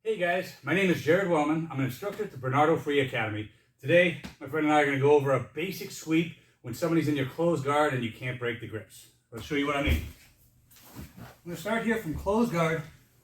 Hey guys, my name is Jared Wellman. I'm an instructor at the Bernardo Free Academy. Today, my friend and I are going to go over a basic sweep when somebody's in your closed guard and you can't break the grips. Let's show you what I mean. I'm going to start here from closed guard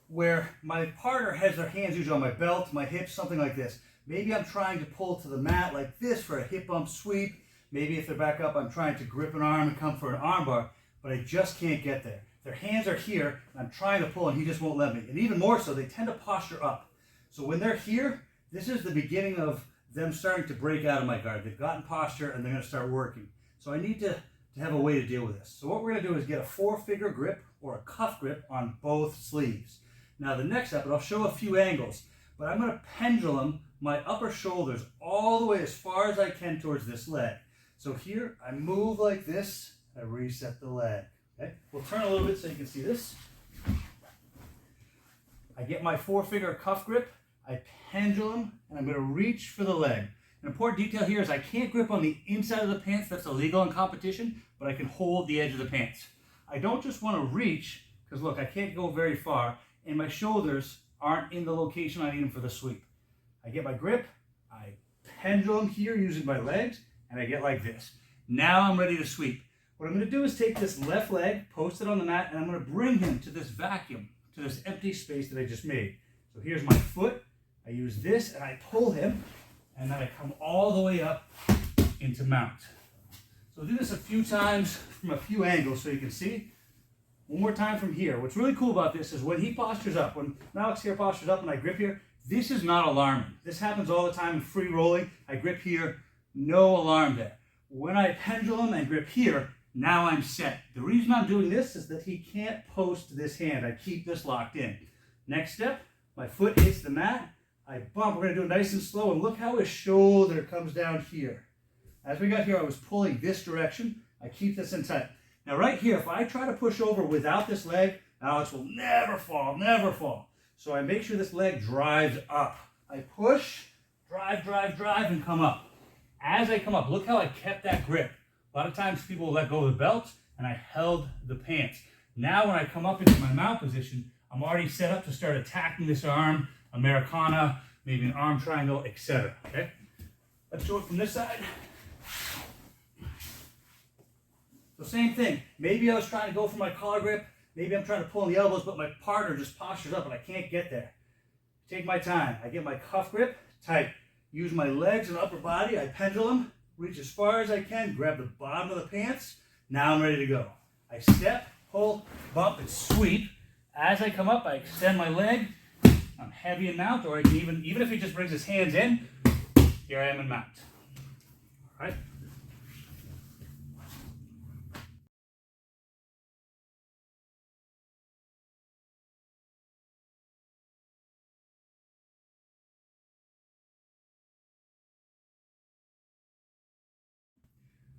where my partner has their hands usually on my belt, my hips, something like this. Maybe I'm trying to pull to the mat like this for a hip bump sweep. Maybe if they're back up, I'm trying to grip an arm and come for an armbar, but I just can't get there. Their hands are here, and I'm trying to pull, and he just won't let me. And even more so, they tend to posture up. So when they're here, this is the beginning of them starting to break out of my guard. They've gotten posture, and they're going to start working. So I need to have a way to deal with this. So what we're going to do is get a 4-finger grip or a cuff grip on both sleeves. Now the next step, and I'll show a few angles, but I'm going to pendulum my upper shoulders all the way as far as I can towards this leg. So here, I move like this, I reset the leg. Okay? We'll turn a little bit so you can see this. I get my 4-finger cuff grip, I pendulum, and I'm going to reach for the leg. An important detail here is I can't grip on the inside of the pants, that's illegal in competition, but I can hold the edge of the pants. I don't just want to reach, because look, I can't go very far, and my shoulders aren't in the location I need them for the sweep. I get my grip, I pendulum here using my legs, and I get like this. Now I'm ready to sweep. What I'm going to do is take this left leg, post it on the mat, and I'm going to bring him to this vacuum, to this empty space that I just made. So here's my foot. I use this, and I pull him, and then I come all the way up into mount. So I'll do this a few times from a few angles so you can see. One more time from here. What's really cool about this is when he postures up, when Alex here postures up and I grip here, this is not alarming. This happens all the time in free rolling. I grip here, no alarm there. When I pendulum and grip here, now I'm set. The reason I'm doing this is that he can't post this hand. I keep this locked in. Next step, my foot hits the mat. I bump. We're going to do it nice and slow. And look how his shoulder comes down here. As we got here, I was pulling this direction. I keep this in tight. Now right here, if I try to push over without this leg, Alex will never fall, never fall. So I make sure this leg drives up. I push, drive, and come up. As I come up, look how I kept that grip. A lot of times people will let go of the belt, and I held the pants. Now when I come up into my mount position, I'm already set up to start attacking this arm, Americana, maybe an arm triangle, etc. Okay? Let's do it from this side. So same thing. Maybe I was trying to go for my collar grip. Maybe I'm trying to pull in the elbows, but my partner just postures up and I can't get there. Take my time. I get my cuff grip tight. Use my legs and upper body. I pendulum. Reach as far as I can, grab the bottom of the pants. Now I'm ready to go. I step, pull, bump, and sweep. As I come up, I extend my leg. I'm heavy in mount, or I can even if he just brings his hands in, here I am in mount. All right?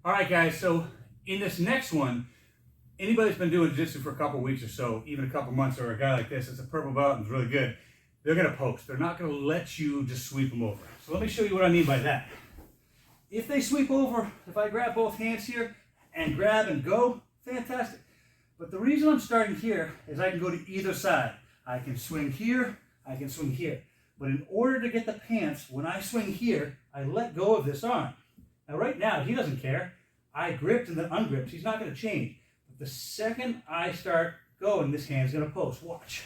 All right, guys, so in this next one, anybody that's been doing jiu-jitsu for a couple weeks or so, even a couple months, or a guy like this, it's a purple belt and is really good, they're going to post. They're not going to let you just sweep them over. So let me show you what I mean by that. If they sweep over, if I grab both hands here and grab and go, fantastic. But the reason I'm starting here is I can go to either side. I can swing here, I can swing here. But in order to get the pants, when I swing here, I let go of this arm. Now right now, he doesn't care. I gripped and then ungripped. He's not going to change. But the second I start going, this hand's going to post. Watch.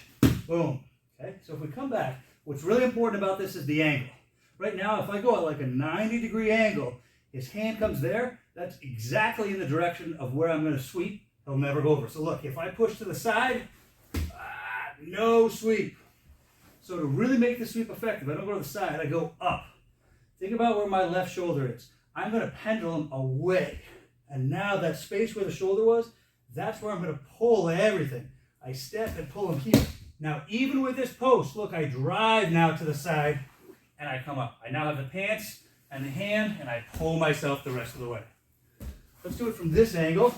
Boom. Okay? So if we come back, what's really important about this is the angle. Right now, if I go at like a 90-degree angle, his hand comes there, that's exactly in the direction of where I'm going to sweep. He'll never go over. So look, if I push to the side, no sweep. So to really make the sweep effective, I don't go to the side, I go up. Think about where my left shoulder is. I'm going to pendulum away. And now that space where the shoulder was, that's where I'm going to pull everything. I step and pull him here. Now, even with this post, look, I drive now to the side and I come up. I now have the pants and the hand and I pull myself the rest of the way. Let's do it from this angle.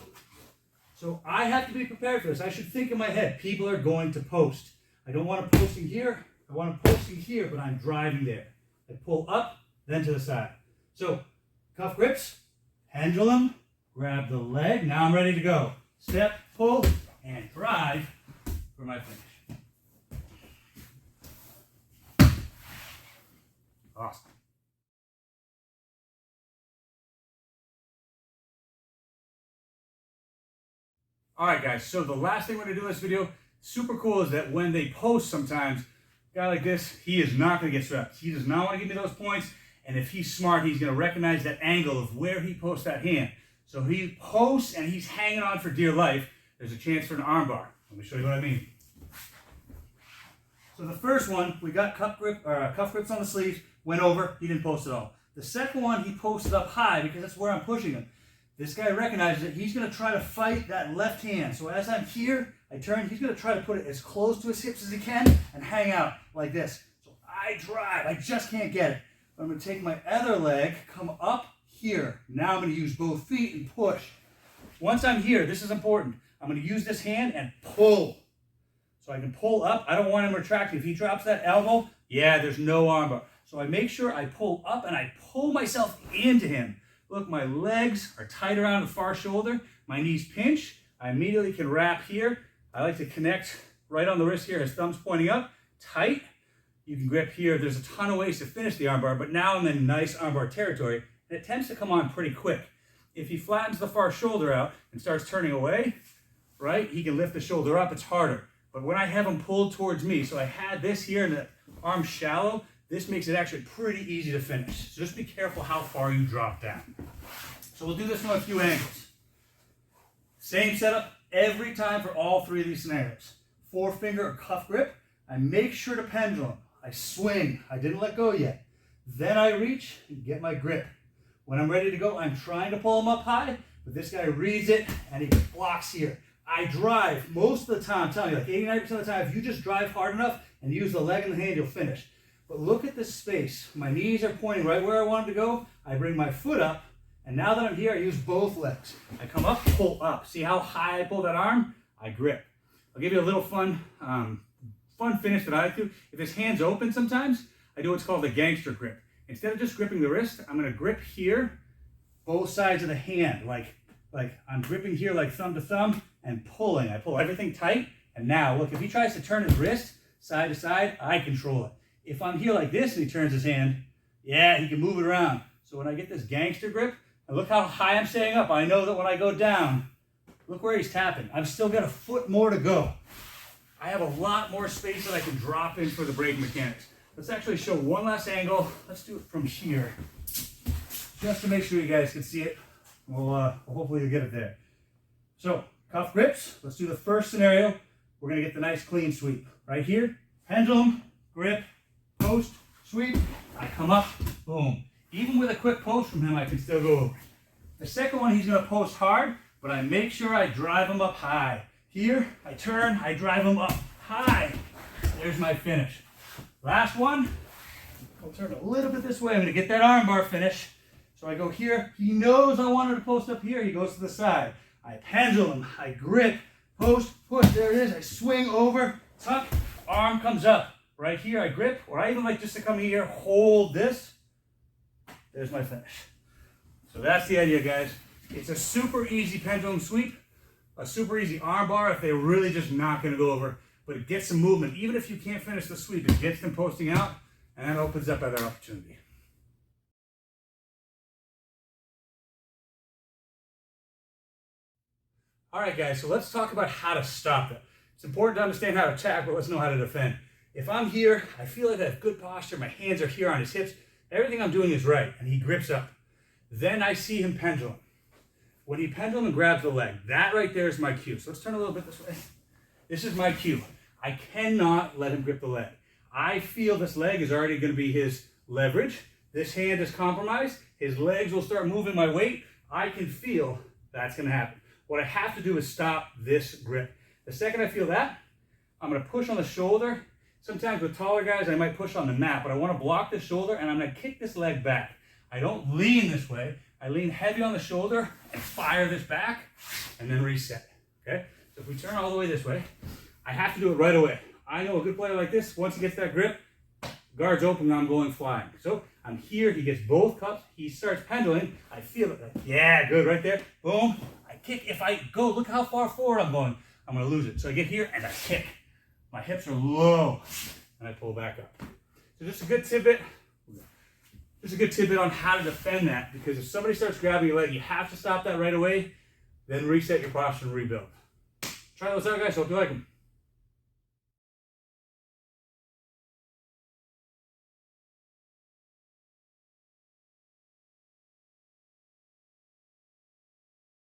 So I have to be prepared for this. I should think in my head, people are going to post. I don't want them posting here. I want them posting here, but I'm driving there. I pull up, then to the side. So cuff grips, pendulum, grab the leg. Now I'm ready to go. Step, pull, and drive for my finish. Awesome. All right, guys, so the last thing we're gonna do in this video, super cool, is that when they post sometimes, a guy like this, he is not gonna get swept. He does not wanna give me those points, and if he's smart, he's gonna recognize that angle of where he posts that hand. So he posts and he's hanging on for dear life. There's a chance for an armbar. Let me show you what I mean. So the first one, we got cuff grips on the sleeves, went over, he didn't post at all. The second one, he posted up high because that's where I'm pushing him. This guy recognizes that he's going to try to fight that left hand. So as I'm here, I turn, he's going to try to put it as close to his hips as he can and hang out like this. So I drive, I just can't get it. I'm going to take my other leg, come up here. Now I'm going to use both feet and push. Once I'm here, this is important. I'm going to use this hand and pull. So I can pull up. I don't want him retracting. If he drops that elbow, yeah, there's no armbar. So I make sure I pull up and I pull myself into him. Look, my legs are tight around the far shoulder. My knees pinch. I immediately can wrap here. I like to connect right on the wrist here. His thumb's pointing up, tight. You can grip here. There's a ton of ways to finish the armbar, but now I'm in nice armbar territory, and it tends to come on pretty quick. If he flattens the far shoulder out and starts turning away, right, he can lift the shoulder up. It's harder. But when I have him pulled towards me, so I had this here and the arm shallow, this makes it actually pretty easy to finish. So just be careful how far you drop down. So we'll do this from a few angles. Same setup every time for all three of these scenarios. Forefinger or cuff grip. I make sure to pendulum. I swing. I didn't let go yet. Then I reach and get my grip. When I'm ready to go, I'm trying to pull him up high, but this guy reads it and he blocks here. I drive most of the time. I'm telling you, like 89% of the time, if you just drive hard enough and use the leg and the hand, you'll finish. But look at this space. My knees are pointing right where I want them to go. I bring my foot up, and now that I'm here, I use both legs. I come up, pull up. See how high I pull that arm? I grip. I'll give you a little fun finish that I like to. If his hand's open sometimes, I do what's called a gangster grip. Instead of just gripping the wrist, I'm going to grip here, both sides of the hand. Like I'm gripping here like thumb to thumb and pulling. I pull everything tight, and now look, if he tries to turn his wrist side to side, I control it. If I'm here like this and he turns his hand, yeah, he can move it around. So when I get this gangster grip, and look how high I'm staying up, I know that when I go down, look where he's tapping. I've still got a foot more to go. I have a lot more space that I can drop in for the braking mechanics. Let's actually show one last angle. Let's do it from here, just to make sure you guys can see it. We'll hopefully you'll get it there. So cuff grips, let's do the first scenario. We're gonna get the nice clean sweep. Right here, pendulum, grip, post, sweep, I come up, boom. Even with a quick post from him, I can still go over. The second one, he's gonna post hard, but I make sure I drive him up high. Here, I turn, I drive him up high. There's my finish. Last one, I'll turn a little bit this way. I'm gonna get that armbar finish. So I go here, he knows I wanted to post up here, he goes to the side. I pendulum, I grip, post, push, there it is. I swing over, tuck, arm comes up. Right here, I grip, or I even like just to come here, hold this. There's my finish. So that's the idea, guys. It's a super easy pendulum sweep, a super easy arm bar if they're really just not going to go over, but it gets some movement. Even if you can't finish the sweep, it gets them posting out, and that opens up other opportunity. All right, guys, so let's talk about how to stop it. It's important to understand how to attack, but let's know how to defend. If I'm here, I feel like I have good posture, my hands are here on his hips, everything I'm doing is right, and he grips up. Then I see him pendulum. When he pendulum and grabs the leg, that right there is my cue. So let's turn a little bit this way. This is my cue. I cannot let him grip the leg. I feel this leg is already going to be his leverage. This hand is compromised. His legs will start moving my weight. I can feel that's going to happen. What I have to do is stop this grip. The second I feel that, I'm going to push on the shoulder. Sometimes with taller guys, I might push on the mat, but I want to block the shoulder and I'm going to kick this leg back. I don't lean this way. I lean heavy on the shoulder and fire this back and then reset. Okay? So if we turn all the way this way, I have to do it right away. I know a good player like this, once he gets that grip, guard's open and I'm going flying. So I'm here, he gets both cups, he starts pendling, I feel it. Like, yeah, good, right there. Boom. I kick. If I go, look how far forward I'm going. I'm going to lose it. So I get here and I kick. My hips are low and I pull back up. So just a good tidbit. Just a good tidbit on how to defend that, because if somebody starts grabbing your leg, you have to stop that right away, then reset your posture and rebuild. Try those out, guys. Hope you like them.